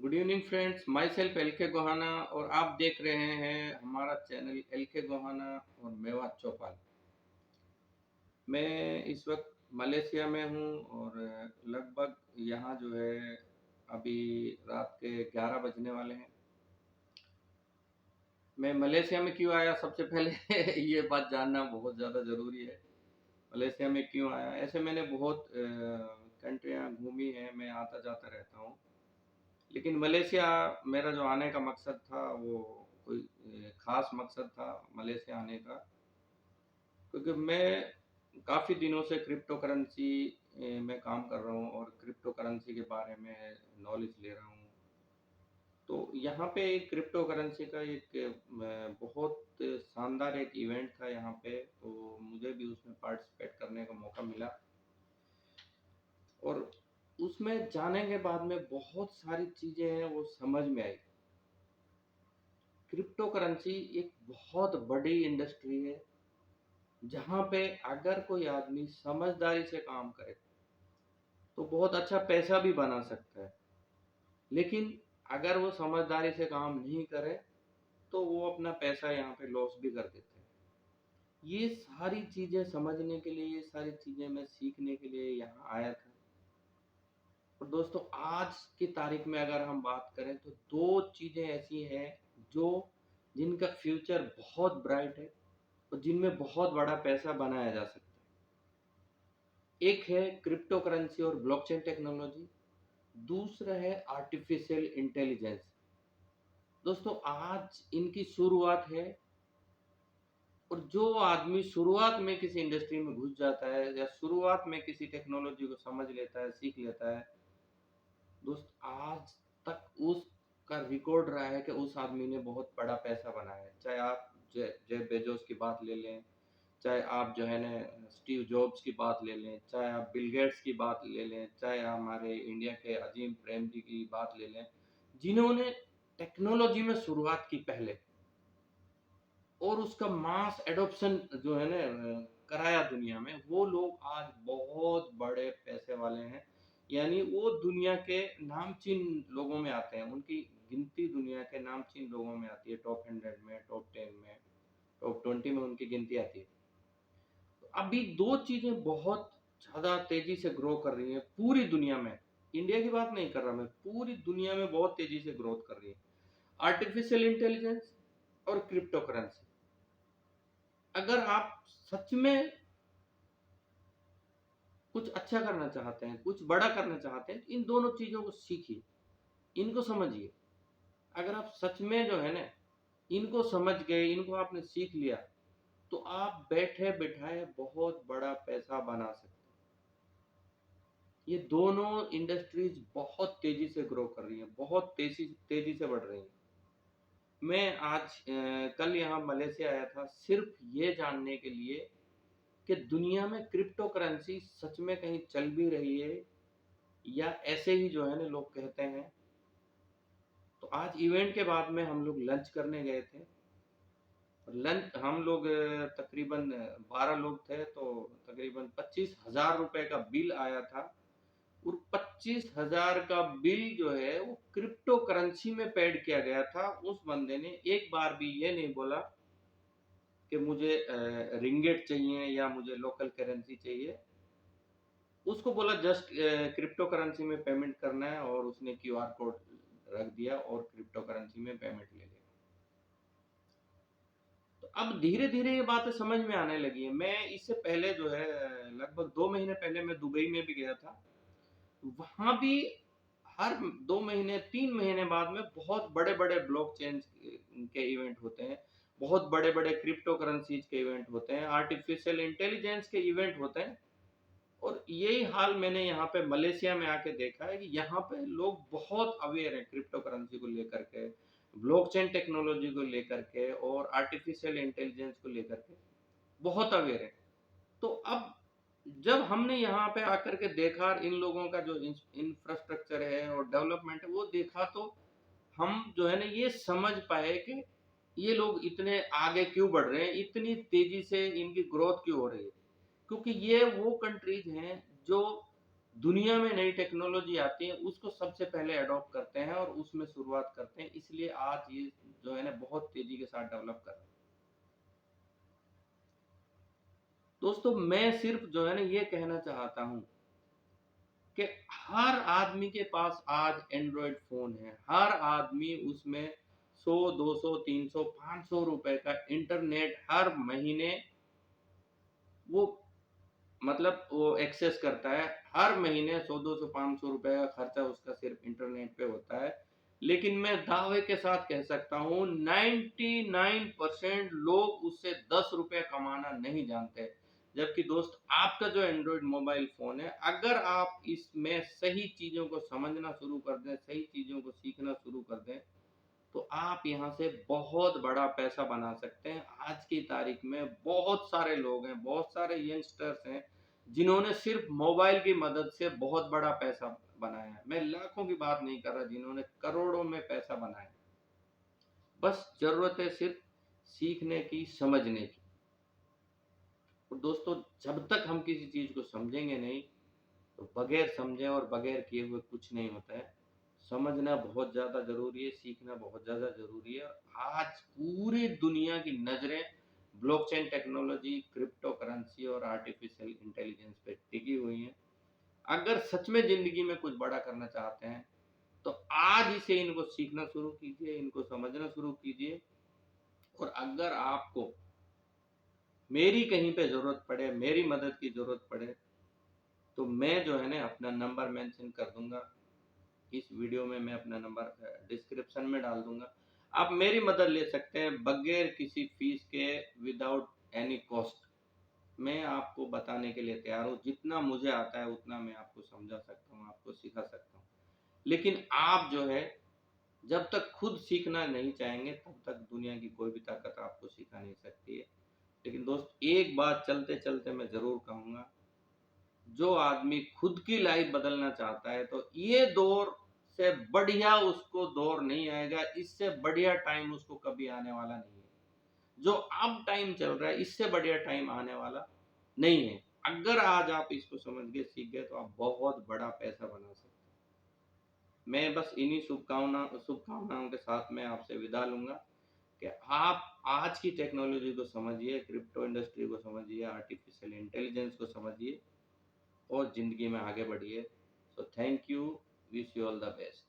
Good evening friends, my self L के गोहाना और आप देख रहे हैं हमारा चैनल एल के गोहाना और मेवात चौपाल। मैं इस वक्त मलेशिया में हूँ और लगभग यहाँ जो है अभी रात के 11 बजने वाले हैं। मैं मलेशिया में क्यों आया, सबसे पहले ये बात जानना बहुत ज़्यादा ज़रूरी है। मलेशिया में क्यों आया, ऐसे मैंने बहुत कंट्रियाँ घूमी हैं, मैं आता जाता रहता हूँ। लेकिन मलेशिया मेरा जो आने का मकसद था वो कोई ख़ास मकसद था मलेशिया आने का, क्योंकि मैं काफ़ी दिनों से क्रिप्टो करेंसी में काम कर रहा हूँ और क्रिप्टो करेंसी के बारे में नॉलेज ले रहा हूँ। तो यहाँ पे क्रिप्टो करेंसी का एक बहुत शानदार एक इवेंट था यहाँ पे, तो मुझे भी उसमें पार्टिसिपेट करने का मौका मिला और उसमें जाने के बाद में बहुत सारी चीज़ें हैं वो समझ में आई। क्रिप्टो करेंसी एक बहुत बड़ी इंडस्ट्री है जहाँ पे अगर कोई आदमी समझदारी से काम करे तो बहुत अच्छा पैसा भी बना सकता है। लेकिन अगर वो समझदारी से काम नहीं करे तो वो अपना पैसा यहाँ पे लॉस भी कर देते हैं। ये सारी चीज़ें समझने के लिए, ये सारी चीज़ें मैं सीखने के लिए यहाँ आया था। और दोस्तों, आज की तारीख में अगर हम बात करें तो दो चीज़ें ऐसी हैं जो जिनका फ्यूचर बहुत ब्राइट है और जिनमें बहुत बड़ा पैसा बनाया जा सकता है। एक है क्रिप्टो करेंसी और ब्लॉकचेन टेक्नोलॉजी, दूसरा है आर्टिफिशियल इंटेलिजेंस। दोस्तों, आज इनकी शुरुआत है और जो आदमी शुरुआत में किसी इंडस्ट्री में घुस जाता है या शुरुआत में किसी टेक्नोलॉजी को समझ लेता है, सीख लेता है, दोस्त आज तक उसका रिकॉर्ड रहा है कि उस आदमी ने बहुत बड़ा पैसा बनाया है। चाहे आप जेफ बेजोस की बात ले लें, चाहे आप जो है ना स्टीव जॉब्स की बात ले लें, चाहे आप बिल गेट्स की बात ले लें, चाहे हमारे इंडिया के अजीम प्रेम जी की बात ले लें, जिन्होंने टेक्नोलॉजी में शुरुआत की पहले और उसका मास एडॉप्शन जो है ना कराया दुनिया में, वो लोग आज बहुत बड़े पैसे वाले हैं। यानी वो दुनिया के नामचीन लोगों में आते हैं, उनकी गिनती दुनिया के नामचीन लोगों में आती है। टॉप 100 में, टॉप 10 में, टॉप 20 में उनकी गिनती आती है। अभी दो चीजें बहुत ज्यादा तेजी से ग्रो कर रही हैं पूरी दुनिया में। इंडिया की बात नहीं कर रहा मैं, पूरी दुनिया में बहुत तेजी से ग्रोथ कर रही है। आर्टिफिशियल इंटेलिजेंस और क्रिप्टो करेंसी। अगर आप सच में कुछ अच्छा करना चाहते हैं, कुछ बड़ा करना चाहते हैं, तो इन दोनों चीजों को सीखिए, इनको समझिए। अगर आप सच में जो है ना इनको समझ गए, इनको आपने सीख लिया, तो आप बैठे बिठाए बहुत बड़ा पैसा बना सकते हैं। ये दोनों इंडस्ट्रीज बहुत तेजी से ग्रो कर रही हैं, बहुत तेजी तेजी से बढ़ रही हैं। मैं आज कल यहाँ मलेशिया आया था सिर्फ ये जानने के लिए कि दुनिया में क्रिप्टो करेंसी सच में कहीं चल भी रही है या ऐसे ही जो है ना लोग कहते हैं। तो आज इवेंट के बाद में हम लोग लंच करने गए थे और लंच हम लोग तकरीबन 12 लोग थे, तो तकरीबन 25,000 रुपए का बिल आया था। और 25,000 का बिल जो है वो क्रिप्टो करेंसी में पेड किया गया था। उस बंदे ने एक बार भी ये नहीं बोला कि मुझे रिंगेट चाहिए या मुझे लोकल करेंसी चाहिए। उसको बोला जस्ट क्रिप्टो करेंसी में पेमेंट करना है और उसने क्यूआर कोड रख दिया और क्रिप्टो करेंसी में पेमेंट ले लिया। तो अब धीरे धीरे ये बातें समझ में आने लगी है। मैं इससे पहले जो है लगभग 2 महीने पहले मैं दुबई में भी गया था। वहां भी हर 2 महीने 3 महीने बाद में बहुत बड़े बड़े ब्लॉकचेन के इवेंट होते हैं, बहुत बड़े बड़े क्रिप्टो करेंसीज के इवेंट होते हैं, आर्टिफिशियल इंटेलिजेंस के इवेंट होते हैं। और यही हाल मैंने यहाँ पे मलेशिया में आके देखा है कि यहाँ पे लोग बहुत अवेयर हैं क्रिप्टो करेंसी को लेकर के, ब्लॉकचेन टेक्नोलॉजी को लेकर के और आर्टिफिशियल इंटेलिजेंस को लेकर के बहुत अवेयर है। तो अब जब हमने यहाँ पे आकर के देखा इन लोगों का जो इंफ्रास्ट्रक्चर है और डेवलपमेंट है वो देखा, तो हम जो है ना ये समझ पाए कि ये लोग इतने आगे क्यों बढ़ रहे हैं, इतनी तेजी से इनकी ग्रोथ क्यों हो रही है। क्योंकि ये वो कंट्रीज हैं जो दुनिया में नई टेक्नोलॉजी आती है उसको सबसे पहले अडॉप्ट करते हैं और उसमें शुरुआत करते हैं, इसलिए आज ये जो है ना बहुत तेजी के साथ डेवलप कर रहा है। दोस्तों मैं सिर्फ जो है ना ये कहना चाहता हूँ कि हर आदमी के पास आज एंड्रॉयड फोन है, हर आदमी उसमें 100 200 300 500 रुपए का इंटरनेट हर महीने वो मतलब वो एक्सेस करता है। हर महीने 100 200 500 रुपए का खर्चा उसका सिर्फ इंटरनेट पे होता है। लेकिन मैं दावे के साथ कह सकता हूँ 99% लोग उससे 10 रुपए कमाना नहीं जानते। जबकि दोस्त आपका जो एंड्रॉयड मोबाइल फोन है, अगर आप इसमें सही चीजों को समझना शुरू कर दें, सही चीजों को सीखना शुरू कर दें, तो आप यहाँ से बहुत बड़ा पैसा बना सकते हैं। आज की तारीख में बहुत सारे लोग हैं, बहुत सारे यंगस्टर्स हैं जिन्होंने सिर्फ मोबाइल की मदद से बहुत बड़ा पैसा बनाया है। मैं लाखों की बात नहीं कर रहा, जिन्होंने करोड़ों में पैसा बनाया। बस जरूरत है सिर्फ सीखने की, समझने की। और दोस्तों जब तक हम किसी चीज को समझेंगे नहीं, तो बगैर समझे और बगैर किए हुए कुछ नहीं होता है। समझना बहुत ज़्यादा ज़रूरी है, सीखना बहुत ज़्यादा ज़रूरी है। और आज पूरी दुनिया की नज़रें ब्लॉकचेन टेक्नोलॉजी, क्रिप्टो करेंसी और आर्टिफिशियल इंटेलिजेंस पे टिकी हुई हैं। अगर सच में ज़िंदगी में कुछ बड़ा करना चाहते हैं, तो आज ही से इनको सीखना शुरू कीजिए, इनको समझना शुरू कीजिए। और अगर आपको मेरी कहीं पे ज़रूरत पड़े, मेरी मदद की ज़रूरत पड़े, तो मैं जो है ना अपना नंबर मेंशन कर दूंगा। इस वीडियो में मैं अपना नंबर डिस्क्रिप्शन में डाल दूंगा। आप मेरी मदद ले सकते हैं बगैर किसी फीस के, विदाउट एनी कॉस्ट। मैं आपको बताने के लिए तैयार हूँ, जितना मुझे आता है उतना मैं आपको समझा सकता हूँ, आपको सिखा सकता हूँ। लेकिन आप जो है जब तक खुद सीखना नहीं चाहेंगे, तब तक दुनिया की कोई भी ताकत आपको सिखा नहीं सकती है। लेकिन दोस्त एक बात चलते चलते मैं जरूर कहूंगा, जो आदमी खुद की लाइफ बदलना चाहता है, तो ये दौर से बढ़िया उसको दौर नहीं आएगा, इससे बढ़िया टाइम उसको कभी आने वाला नहीं है। जो अब टाइम चल रहा है, इससे बढ़िया टाइम आने वाला नहीं है। अगर आज आप इसको समझ गए, सीख गए, तो आप बहुत बड़ा पैसा बना सकते हैं। मैं बस इन्हीं शुभकामनाओं के साथ मैं आपसे विदा लूंगा कि आप आज की टेक्नोलॉजी को समझिए, क्रिप्टो इंडस्ट्री को समझिए, आर्टिफिशियल इंटेलिजेंस को समझिए और ज़िंदगी में आगे बढ़िए। So thank you, wish you all the best.